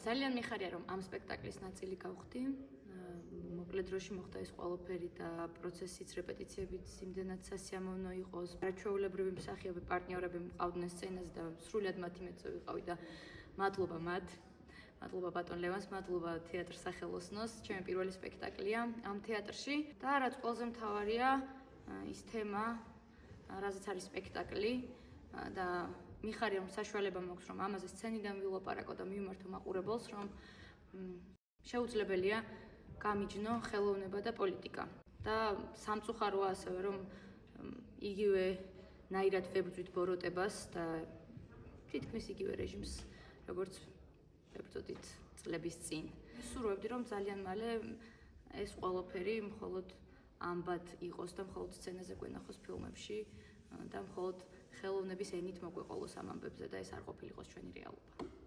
ძალიან მიხარია რომ ამ სპექტაკლის ნაწილი გავხდი. მოკლედ დროში მოხდა ეს ყველაფერი და პროცესიც რეპეტიციებიც იმდენად სასიამოვნო იყოს. არაჩვეულებრივი მსახიობი პარტნიორები მყავდნენ სცენაზე და სრულიად მათი მეწვე ვიყავი და მადლობა მათ. მადლობა ბატონ ლევანს, მადლობა თეატრის სახელოსნოს. ჩემი პირველი სპექტაკლია ამ თეატრში და რაც ყველაზე მთავარია ის თემა, რაზეც არის სპექტაკლი და მიხარია რომ საშუალება მაქვს რომ ამაზე სცენიდან ვილაპარაკო და მივმართო მაყურებელს რომ შეუძლებელია გამიჯნო ხელოვნება და პოლიტიკა და სამწუხაროა ასევე რომ იგივე ნაირად ვებრძვით ბოროტებას და თითქმის იგივე რეჟიმს როგორც ვებრძოდით წლების წინ. ვსურვებდი რომ ძალიან მალე ეს ყველაფერი მხოლოდ ამბად იყოს და მხოლოდ სცენაზე გვენახოს ფილმებში და მხოლოდ ხელოვნების ენით მოგვეყოლოს ამ ამბებზე და ეს არ ყოფილიყოს ჩვენი რეალობა.